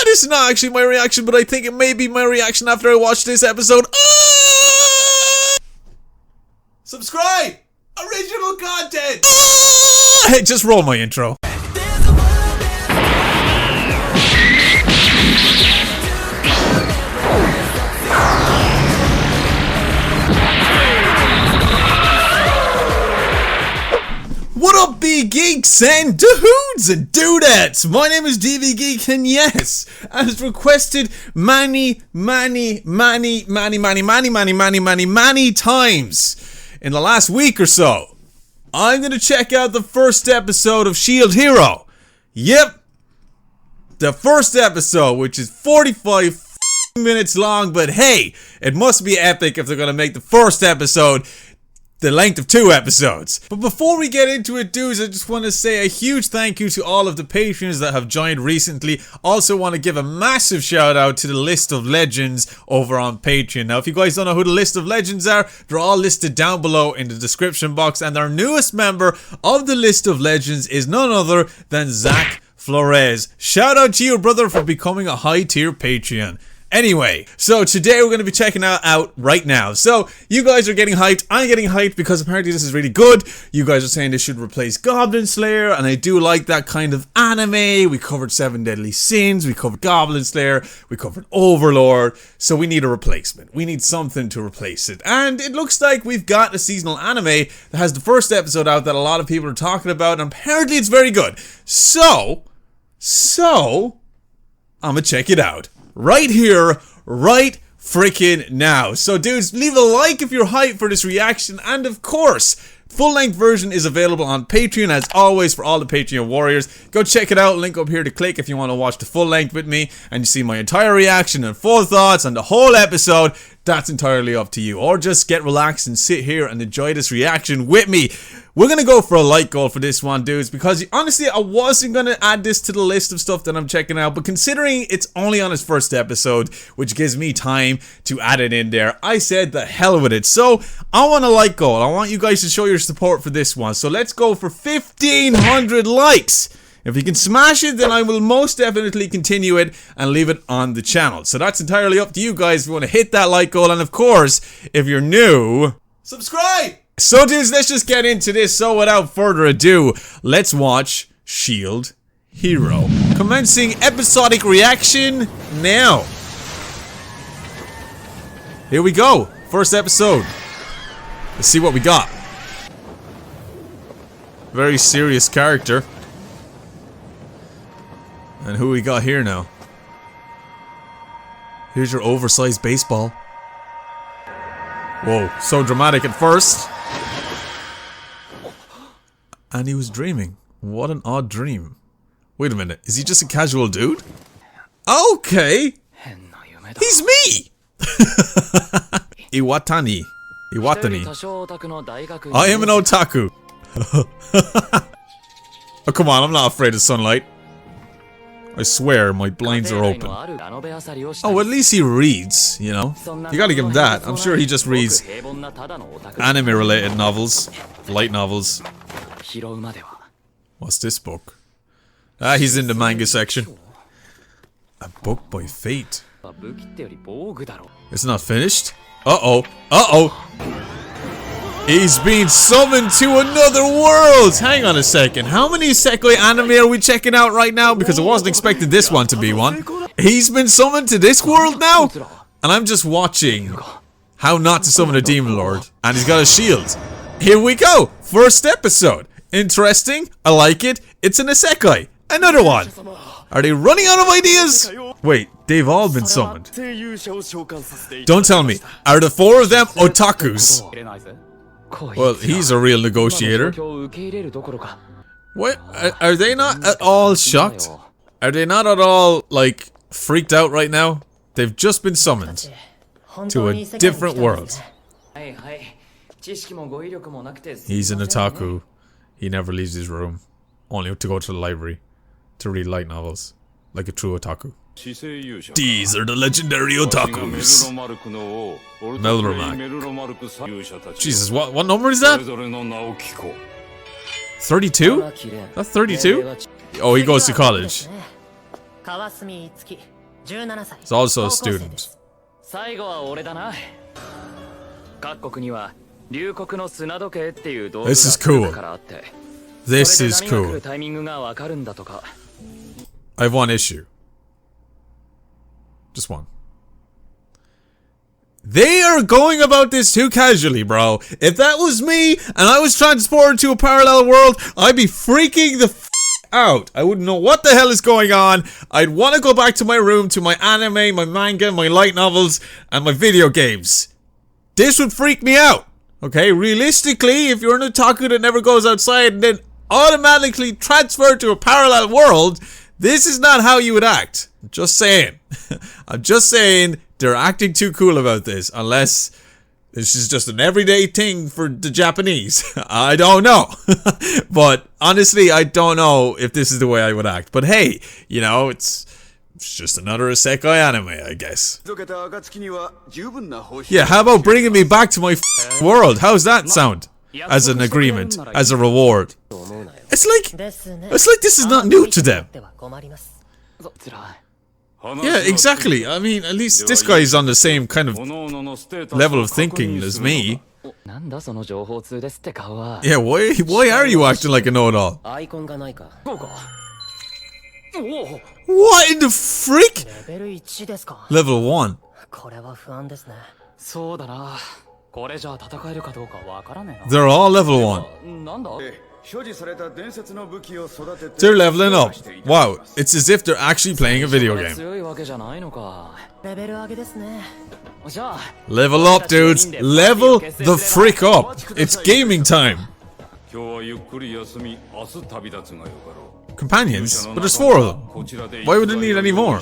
this is not actually my reaction, but I think it may be my reaction after I watch this episode. Subscribe! Original content! Hey, just roll my intro. What up, B-Geeks and dudes and dudettes? My name is DV Geek, and yes, as requested many times in the last week or so, I'm gonna check out the first episode of Shield Hero. Yep, the first episode, which is 45 minutes long, but hey, it must be epic if they're gonna make the first episode the length of 2 episodes. But before we get into it, dudes, I just want to say a huge thank you to all of the patrons that have joined recently. Also want to give a massive shout out to the List of Legends over on Patreon. Now, if you guys don't know who the List of Legends are, they're all listed down below in the description box, and our newest member of the List of Legends is none other than Zach Florez. Shout out to you, brother, for becoming a high tier Patreon. Anyway, so today we're going to be checking out right now. So, you guys are getting hyped. I'm getting hyped because apparently this is really good. You guys are saying this should replace Goblin Slayer, and I do like that kind of anime. We covered 7 Deadly Sins, we covered Goblin Slayer, we covered Overlord. So we need a replacement. We need something to replace it. And it looks like we've got a seasonal anime that has the first episode out that a lot of people are talking about, and apparently it's very good. So, I'm gonna check it out. Right here, right freaking now. So dudes, leave a like if you're hyped for this reaction, and of course, full-length version is available on Patreon as always for all the Patreon warriors. Go check it out, link up here to click if you want to watch the full length with me and you see my entire reaction and full thoughts on the whole episode. That's entirely up to you, or just get relaxed and sit here and enjoy this reaction with me. We're gonna go for a like goal for this one, dudes, because honestly I wasn't gonna add this to the list of stuff that I'm checking out, but considering it's only on its first episode, which gives me time to add it in there, I said the hell with it. So I want a like goal. I want you guys to show your support for this one. So let's go for 1,500 likes. If you can smash it, then I will most definitely continue it and leave it on the channel. So that's entirely up to you guys if you want to hit that like goal. And of course, if you're new, subscribe! So dudes, let's just get into this. So without further ado, let's watch Shield Hero. Commencing episodic reaction now. Here we go. First episode. Let's see what we got. Very serious character. And who we got here now? Here's your oversized baseball. Whoa, so dramatic at first. And he was dreaming. What an odd dream. Wait a minute, is he just a casual dude? Okay! He's me! Iwatani. I am an otaku. Oh, come on, I'm not afraid of sunlight. I swear, my blinds are open. Oh, at least he reads, you know? You gotta give him that. I'm sure he just reads anime-related novels. Light novels. What's this book? Ah, he's in the manga section. A book by fate. It's not finished? Uh-oh. Uh-oh. He's being summoned to another world! Hang on a second, how many isekai anime are we checking out right now? Because I wasn't expecting this one to be one. He's been summoned to this world now? And I'm just watching how not to summon a demon lord. And he's got a shield. Here we go! First episode. Interesting, I like it. It's an isekai. Another one. Are they running out of ideas? Wait, they've all been summoned. Don't tell me. Are the 4 of them otakus? Well, he's a real negotiator. What? Are they not at all shocked? Are they not at all, like, freaked out right now? They've just been summoned to a different world. He's an otaku. He never leaves his room. Only to go to the library to read light novels. Like a true otaku. These are the legendary otakus. Melromak. Jesus, what number is that? 32? That's 32? Oh, he goes to college. He's also a student. This is cool. This is cool. I have one issue. Just one. They are going about this too casually, bro. If that was me and I was transported to a parallel world, I'd be freaking the f out. I wouldn't know what the hell is going on. I'd want to go back to my room, to my anime, my manga, my light novels, and my video games. This would freak me out. Okay, realistically, if you're an otaku that never goes outside and then automatically transferred to a parallel world, this is not how you would act. I'm just saying. I'm just saying they're acting too cool about this. Unless this is just an everyday thing for the Japanese. I don't know. But honestly, I don't know if this is the way I would act. But hey, you know, it's just another isekai anime, I guess. Yeah, how about bringing me back to my world? How's that sound? As an agreement, as a reward. It's like this is not new to them. Yeah, exactly. I mean, at least this guy is on the same kind of level of thinking as me. Yeah, why are you acting like a know-it-all? What in the freak? Level 1. They're all level 1. They're leveling up. Wow, it's as if they're actually playing a video game. Level up, dudes. Level the frick up. It's gaming time. Companions? But there's 4 of them. Why would they need any more?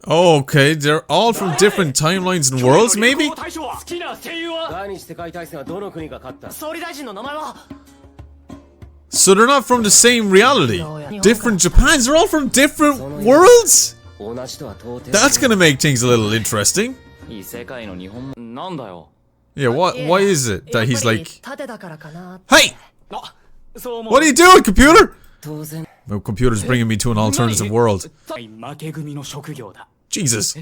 Okay, they're all from different timelines and worlds, maybe? So they're not from the same reality. Different Japans, they're all from different worlds? That's gonna make things a little interesting. Yeah, why is it that he's like... Hey! What are you doing, computer? My computer's bringing me to an alternative world. Jesus.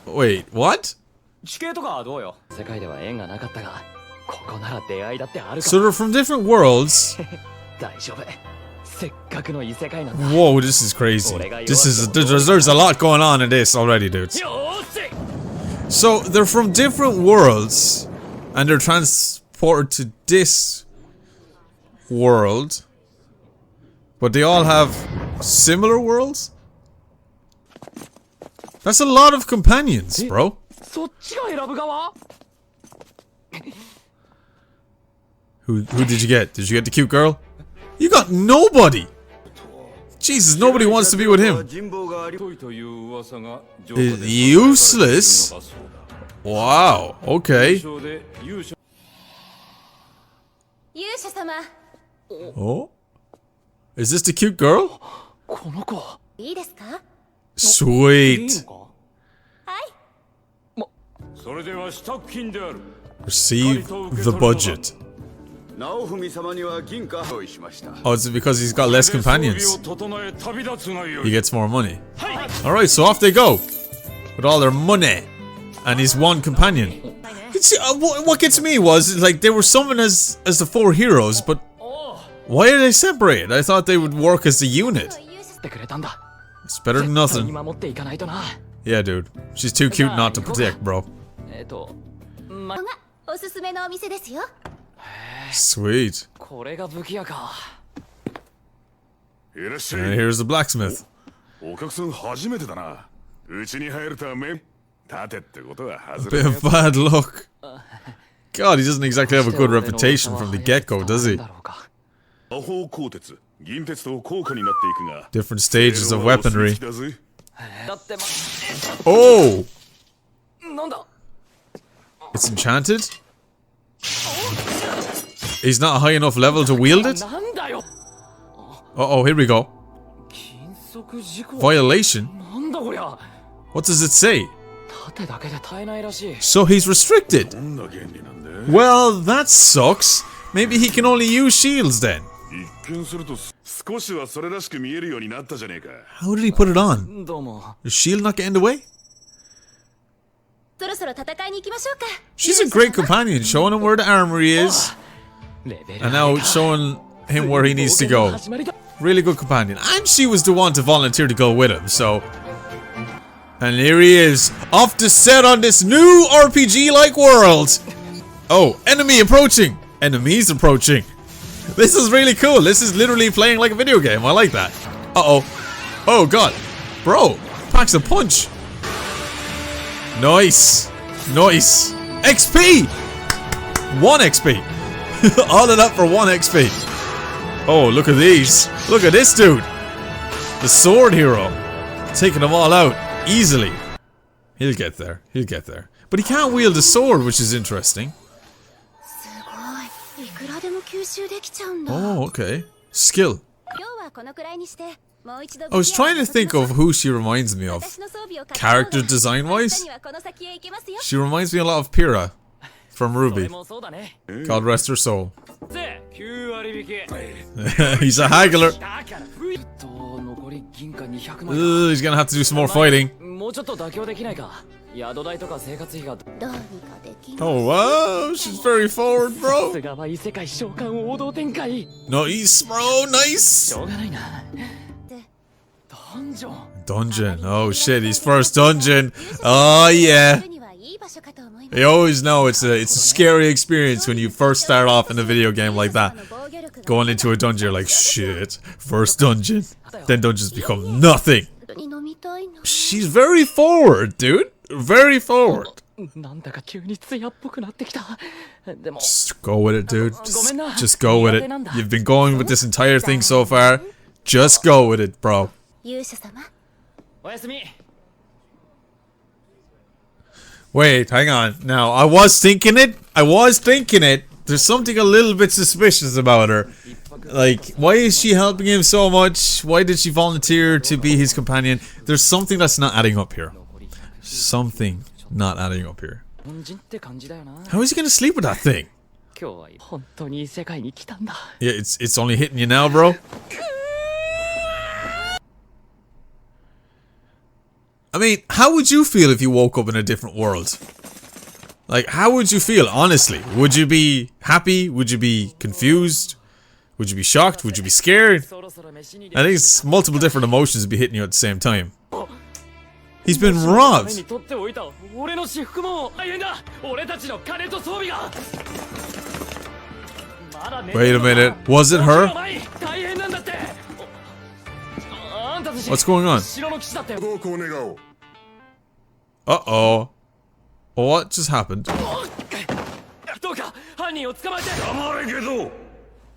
Wait, what? So they're from different worlds. Whoa, this is crazy. There's a lot going on in this already, dudes. So they're from different worlds and they're transported to this world, but they all have similar worlds? That's a lot of companions, bro. Who did you get? Did you get the cute girl? You got nobody! Jesus, nobody wants to be with him. Useless? Wow, okay. Oh? Is this the cute girl? Sweet. Receive the budget. Oh, it's because he's got less companions. He gets more money. Alright, so off they go. With all their money. And his one companion. What gets me was, like, they were summoned as the 4 heroes, but... Why are they separated? I thought they would work as a unit. It's better than nothing. Yeah, dude. She's too cute not to protect, bro. Sweet. And here's the blacksmith. A bit of bad luck. God, he doesn't exactly have a good reputation from the get-go, does he? Different stages of weaponry. Oh! It's enchanted? He's not high enough level to wield it? Uh-oh, here we go. Violation? What does it say? So he's restricted. Well, that sucks. Maybe he can only use shields then. How did he put it on? Is shield not getting in the way? She's a great companion, showing him where the armory is. And now showing him where he needs to go. Really good companion. And she was the one to volunteer to go with him, so... And here he is, off to set on this new RPG-like world. Oh, enemy approaching. Enemies approaching. This is really cool. This is literally playing like a video game. I like that. Uh-oh. Oh, God. Bro, packs a punch. Nice. Nice. XP. 1 XP. All of that for 1 XP. Oh, look at these. Look at this dude. The sword hero. Taking them all out. Easily. He'll get there. He'll get there. But he can't wield a sword, which is interesting. Oh, okay. Skill. I was trying to think of who she reminds me of. Character design-wise? She reminds me a lot of Pyrrha from Ruby. God rest her soul. He's a haggler. He's gonna have to do some more fighting. Oh wow, she's very forward, bro. Nice, bro, nice. Dungeon. Oh shit, his first dungeon. Oh yeah. You always know it's a scary experience when you first start off in a video game like that. Going into a dungeon, you're like, shit, first dungeon. Then dungeons become nothing. She's very forward, dude. Very forward. Just go with it, dude. Just go with it. You've been going with this entire thing so far. Just go with it, bro. Wait, hang on. Now, I was thinking it. There's something a little bit suspicious about her. Like, why is she helping him so much? Why did she volunteer to be his companion? There's something that's not adding up here. Something not adding up here. How is he gonna sleep with that thing? Yeah, it's only hitting you now, bro. I mean, how would you feel if you woke up in a different world? Like, how would you feel, honestly? Would you be happy? Would you be confused? Would you be shocked? Would you be scared? I think it's multiple different emotions would be hitting you at the same time. He's been robbed. Wait a minute. Was it her? What's going on? Uh-oh. What just happened?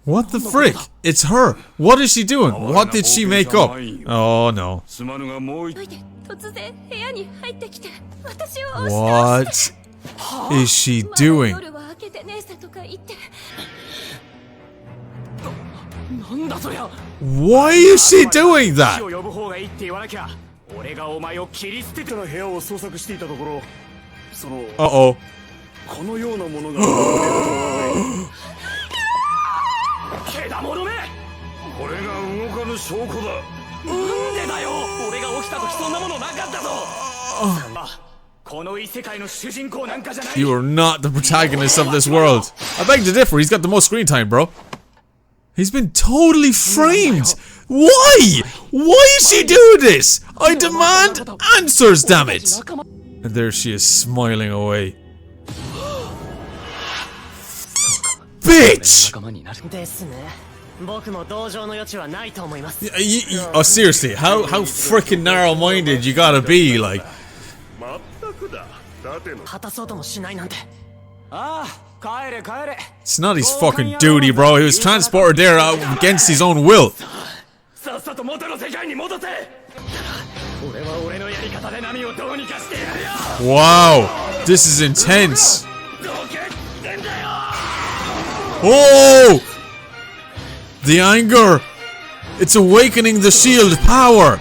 What the frick? It's her. What is she doing? What did she make up? Oh no. What is she doing? Why is she doing that? Uh-oh. You are not the protagonist of this world. I beg to differ, he's got the most screen time, bro. He's been totally framed. Why? Why is she doing this? I demand answers, damn it. And there she is, smiling away. Bitch! Oh, seriously, how freaking narrow-minded you gotta be, like. It's not his fucking duty, bro. He was transported there against his own will. Wow, this is intense. Oh! The anger! It's awakening the shield power.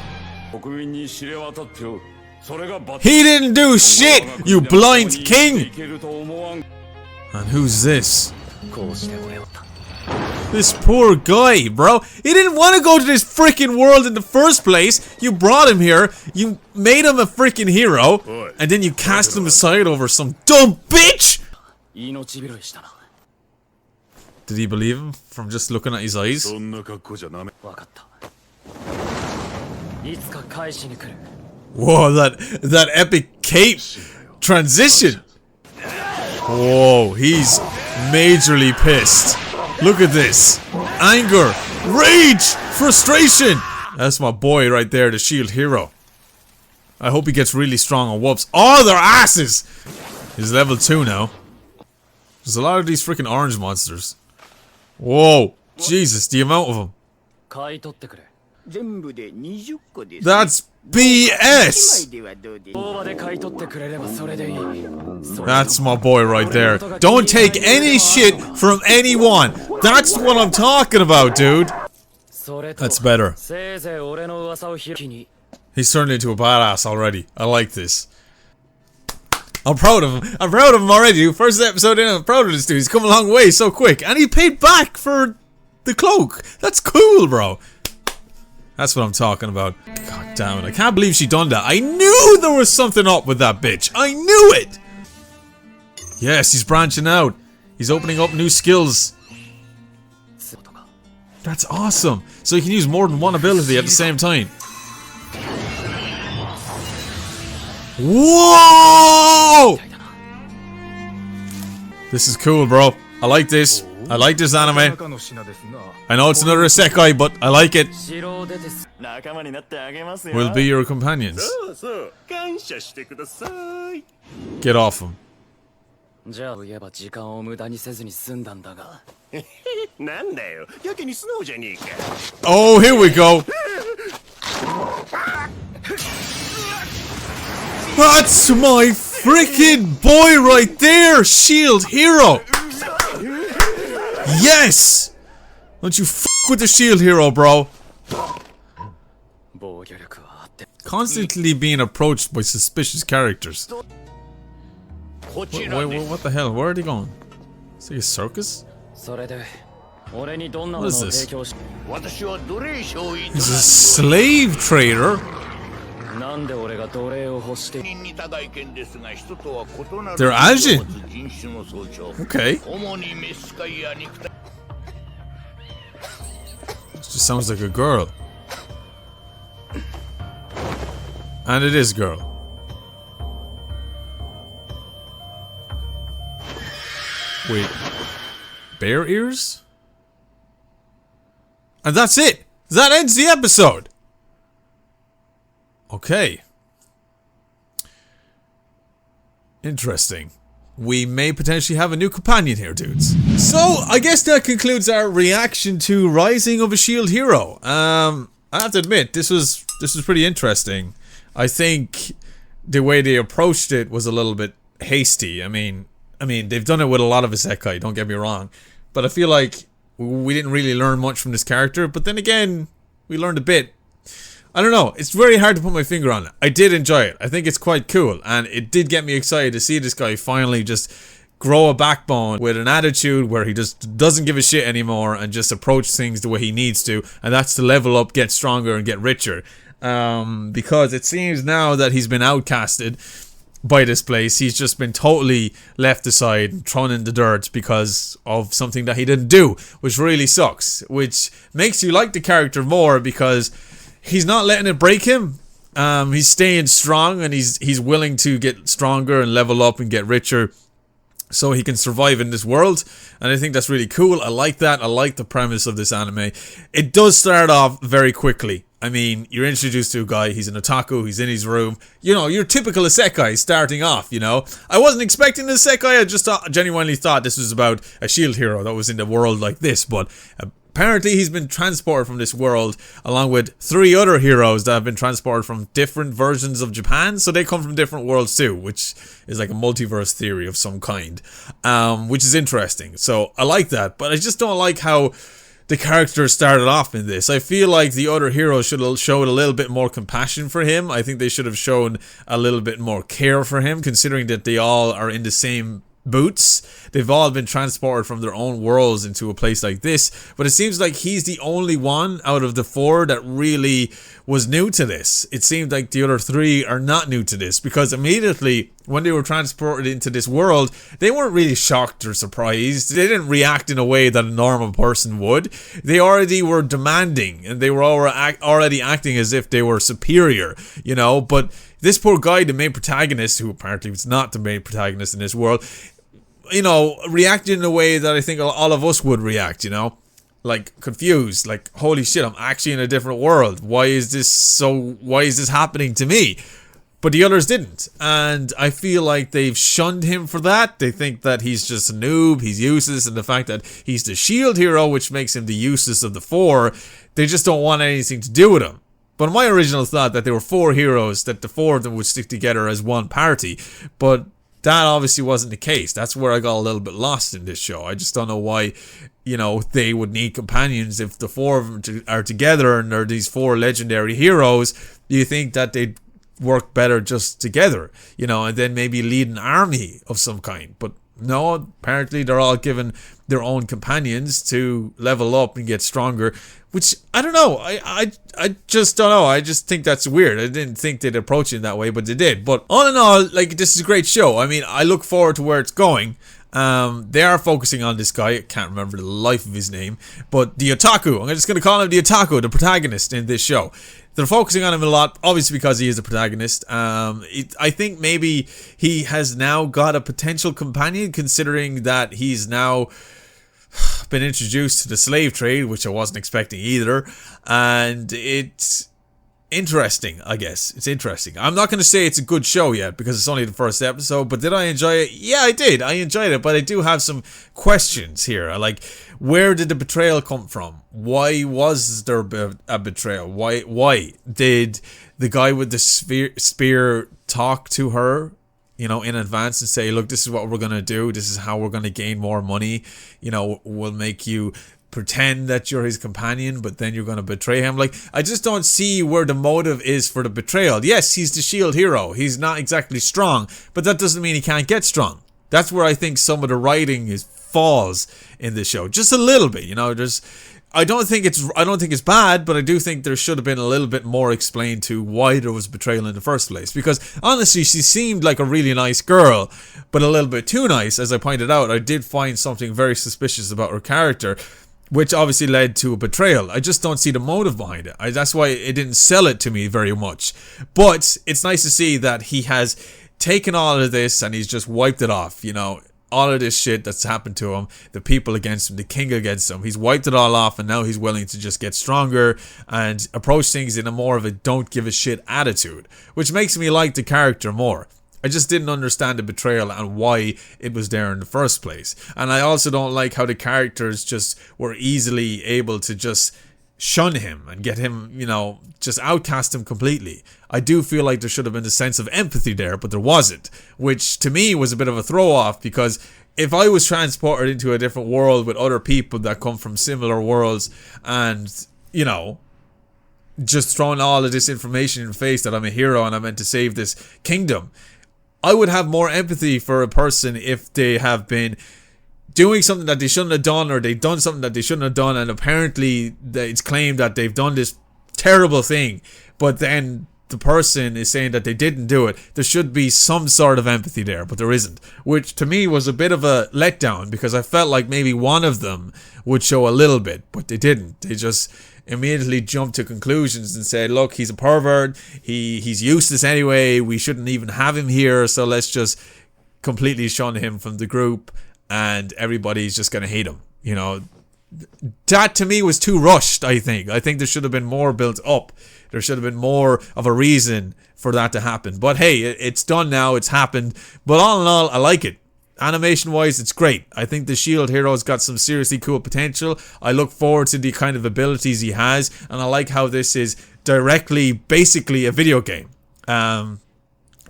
He didn't do shit, you blind king. And who's this? This poor guy, bro. He didn't want to go to this freaking world in the first place. You brought him here. You made him a freaking hero. And then you cast him aside over some dumb bitch. Did he believe him from just looking at his eyes? Whoa, that epic cape transition. Whoa, he's majorly pissed. Look at this. Anger, rage, frustration. That's my boy right there, the shield hero. I hope he gets really strong and whoops all their asses. He's level 2 now. There's a lot of these freaking orange monsters. Whoa, Jesus, the amount of them. That's BS! That's my boy right there. Don't take any shit from anyone. That's what I'm talking about, dude. That's better. He's turned into a badass already. I like this. I'm proud of him. I'm proud of him already, dude. First episode in, I'm proud of this dude. He's come a long way so quick. And he paid back for the cloak. That's cool, bro. That's what I'm talking about. God damn it. I can't believe she done that. I knew there was something up with that bitch. I knew it. Yes, he's branching out. He's opening up new skills. That's awesome. So he can use more than one ability at the same time. Whoa! This is cool, bro. I like this. I like this anime. I know it's another isekai, but I like it. We'll be your companions. Get off him. Oh, here we go. That's my freaking boy right there, shield hero. Yes! Don't you f with the shield hero, bro. Constantly being approached by suspicious characters. What the hell? Where are they going? Is it a circus? What is this? He's a slave trader? They're Asian. Okay. This just sounds like a girl. And it is girl. Wait. Bear ears? And that's it! That ends the episode! Okay. Interesting. We may potentially have a new companion here, dudes. So, I guess that concludes our reaction to Rising of a Shield Hero. I have to admit, this was pretty interesting. I think the way they approached it was a little bit hasty. I mean, they've done it with a lot of isekai, don't get me wrong. But I feel like we didn't really learn much from this character. But then again, we learned a bit. I don't know, it's very hard to put my finger on it. I did enjoy it. I think it's quite cool. And it did get me excited to see this guy finally just grow a backbone with an attitude where he just doesn't give a shit anymore and just approach things the way he needs to. And that's to level up, get stronger, and get richer. Because it seems now that he's been outcasted by this place. He's just been totally left aside and thrown in the dirt because of something that he didn't do, which really sucks. Which makes you like the character more because he's not letting it break him. He's staying strong and he's willing to get stronger and level up and get richer so he can survive in this world. And I think that's really cool. I like that. I like the premise of this anime. It does start off very quickly. I mean, you're introduced to a guy, he's an otaku, he's in his room. You know, your typical isekai starting off, you know. I wasn't expecting an isekai, I just genuinely thought this was about a shield hero that was in the world like this. But apparently he's been transported from this world along with 3 other heroes that have been transported from different versions of Japan. So they come from different worlds too, which is like a multiverse theory of some kind. Which is interesting. So I like that, but I just don't like how the character started off in this. I feel like the other heroes should have showed a little bit more compassion for him. I think they should have shown a little bit more care for him, considering that they all are in the same boots. They've all been transported from their own worlds into a place like this, but it seems like he's the only one out of the 4 that really was new to this. It seemed like the other 3 are not new to this, because immediately when they were transported into this world, they weren't really shocked or surprised. They didn't react in a way that a normal person would. They already were demanding, and they were already acting as if they were superior, you know. But this poor guy, the main protagonist, who apparently was not the main protagonist in this world, you know, reacted in a way that I think all of us would react, you know, like confused, like, holy shit, I'm actually in a different world. Why is this happening to me? But the others didn't, and I feel like they've shunned him for that. They think that he's just a noob, he's useless, and the fact that he's the shield hero, which makes him the useless of the 4, they just don't want anything to do with him. But my original thought that there were 4 heroes, that the 4 of them would stick together as one party, but that obviously wasn't the case. That's where I got a little bit lost in this show. I just don't know why, you know, they would need companions if the 4 of them are together and they're these 4 legendary heroes. Do you think that they'd work better just together, you know, and then maybe lead an army of some kind? But no, apparently they're all given their own companions to level up and get stronger, which I don't know. I just don't know. I just think that's weird. I didn't think they'd approach it in that way, but they did. But all in all, like, this is a great show. I mean, I look forward to where it's going. They are focusing on this guy. I can't remember the life of his name, but the otaku. I'm just going to call him the otaku, the protagonist in this show. They're focusing on him a lot, obviously because he is the protagonist. I think maybe he has now got a potential companion, considering that he's now been introduced to the slave trade, which I wasn't expecting either. And it's interesting, I guess. It's interesting. I'm not going to say it's a good show yet because it's only the first episode, but did I enjoy it? Yeah, I did. I enjoyed it, but I do have some questions here. Like, where did the betrayal come from? Why was there a betrayal? Why did the guy with the spear talk to her, you know, in advance and say, look, this is what we're going to do. This is how we're going to gain more money. You know, we'll make you pretend that you're his companion, but then you're going to betray him. Like, I just don't see where the motive is for the betrayal. Yes, he's the shield hero. He's not exactly strong, but that doesn't mean he can't get strong. That's where I think some of the writing falls in this show. Just a little bit, you know, I don't think it's bad, but I do think there should have been a little bit more explained to why there was betrayal in the first place. Because honestly, she seemed like a really nice girl, but a little bit too nice. As I pointed out, I did find something very suspicious about her character, which obviously led to a betrayal. I just don't see the motive behind it. That's why it didn't sell it to me very much. But it's nice to see that he has taken all of this and he's just wiped it off, you know. All of this shit that's happened to him, the people against him, the king against him, he's wiped it all off, and now he's willing to just get stronger and approach things in a more of a don't give a shit attitude, which makes me like the character more. I just didn't understand the betrayal and why it was there in the first place. And I also don't like how the characters just were easily able to just shun him and get him, you know, just outcast him completely. I do feel like there should have been a sense of empathy there, but there wasn't, which to me was a bit of a throw off, because if I was transported into a different world with other people that come from similar worlds and, you know, just throwing all of this information in the face that I'm a hero and I'm meant to save this kingdom, I would have more empathy for a person if they have been doing something that they shouldn't have done, or they've done something that they shouldn't have done, and apparently it's claimed that they've done this terrible thing, but then the person is saying that they didn't do it. There should be some sort of empathy there, but there isn't, which to me was a bit of a letdown, because I felt like maybe one of them would show a little bit, but they didn't. They just immediately jumped to conclusions and said, look, he's a pervert, he's useless anyway, we shouldn't even have him here, so let's just completely shun him from the group and everybody's just gonna hate him. You know, that to me was too rushed. I think there should have been more built up. There should have been more of a reason for that to happen, but hey, it's done now, it's happened. But all in all, I like it. Animation wise, it's great. I think the shield hero's got some seriously cool potential. I look forward to the kind of abilities he has, and I like how this is directly basically a video game.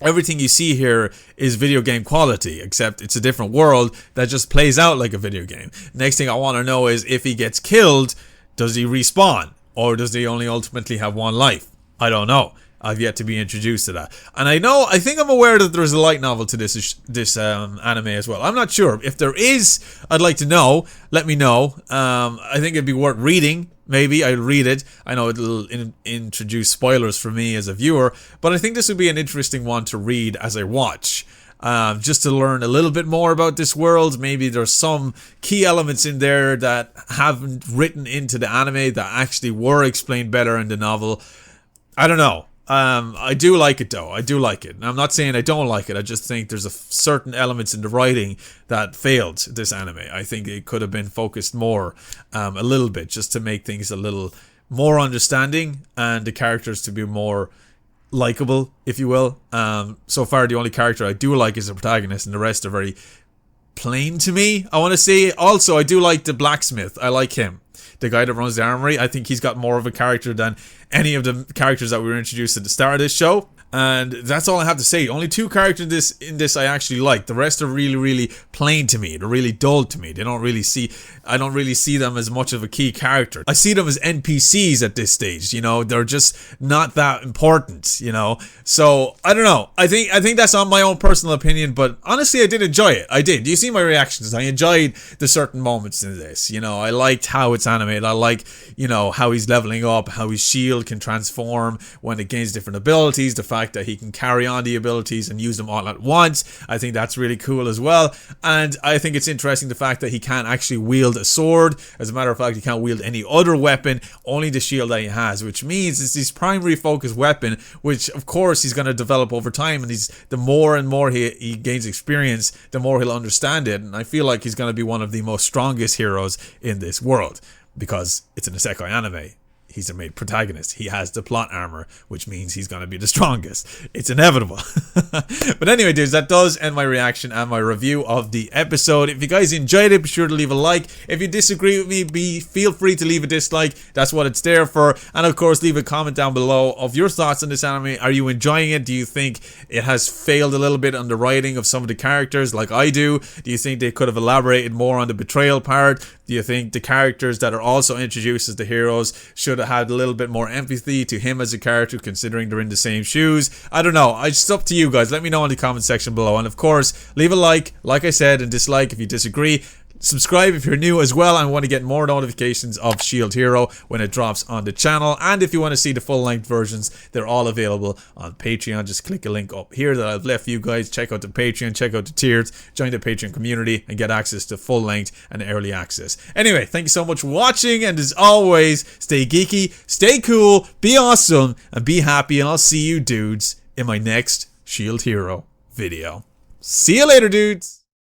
everything you see here is video game quality, except it's a different world that just plays out like a video game. Next thing I want to know is, if he gets killed, does he respawn? Or does he only ultimately have one life? I don't know. I've yet to be introduced to that. And I think I'm aware that there's a light novel to this anime as well. I'm not sure. If there is, I'd like to know. Let me know. I think it'd be worth reading. Maybe I'd read it. I know it'll introduce spoilers for me as a viewer, but I think this would be an interesting one to read as I watch. Just to learn a little bit more about this world. Maybe there's some key elements in there that haven't written into the anime that actually were explained better in the novel. I don't know. I do like it though. I do like it. And I'm not saying I don't like it. I just think there's certain elements in the writing that failed this anime. I think it could have been focused more, a little bit, just to make things a little more understanding and the characters to be more likable, if you will. So far, the only character I do like is the protagonist, and the rest are very plain to me, I want to say. Also, I do like the blacksmith. I like him. The guy that runs the armory. I think he's got more of a character than any of the characters that we were introduced at the start of this show. And that's all I have to say. Only two characters in this I actually like. The rest are really, really plain to me. They're really dull to me. I don't really see them as much of a key character. I see them as NPCs at this stage, you know. They're just not that important, you know. So, I don't know. I think that's on my own personal opinion, but honestly, I did enjoy it. I did. Do you see my reactions? I enjoyed the certain moments in this, you know. I liked how it's animated. I like, you know, how he's leveling up, how his shield can transform when it gains different abilities, the fact that he can carry on the abilities and use them all at once. I think that's really cool as well. And I think it's interesting the fact that he can't actually wield a sword. As a matter of fact, he can't wield any other weapon, only the shield that he has, which means it's his primary focus weapon, which of course he's going to develop over time. And the more and more he gains experience, the more he'll understand it. And I feel like he's going to be one of the most strongest heroes in this world, because it's an isekai anime. He's the main protagonist. He has the plot armor, which means he's going to be the strongest. It's inevitable. But anyway, dudes, that does end my reaction and my review of the episode. If you guys enjoyed it, be sure to leave a like. If you disagree with me, feel free to leave a dislike. That's what it's there for. And of course, leave a comment down below of your thoughts on this anime. Are you enjoying it? Do you think it has failed a little bit on the writing of some of the characters like I do? Do you think they could have elaborated more on the betrayal part? Do you think the characters that are also introduced as the heroes should have had a little bit more empathy to him as a character, considering they're in the same shoes? I don't know. It's up to you guys. Let me know in the comment section below. And of course, leave a like I said, and dislike if you disagree. Subscribe if you're new as well and want to get more notifications of Shield Hero when it drops on the channel. And if you want to see the full-length versions, they're all available on Patreon. Just click a link up here that I've left for you guys. Check out the Patreon, check out the tiers, join the Patreon community, and get access to full-length and early access. Anyway, thank you so much for watching, and as always, stay geeky, stay cool, be awesome, and be happy, and I'll see you dudes in my next Shield Hero video. See you later, dudes!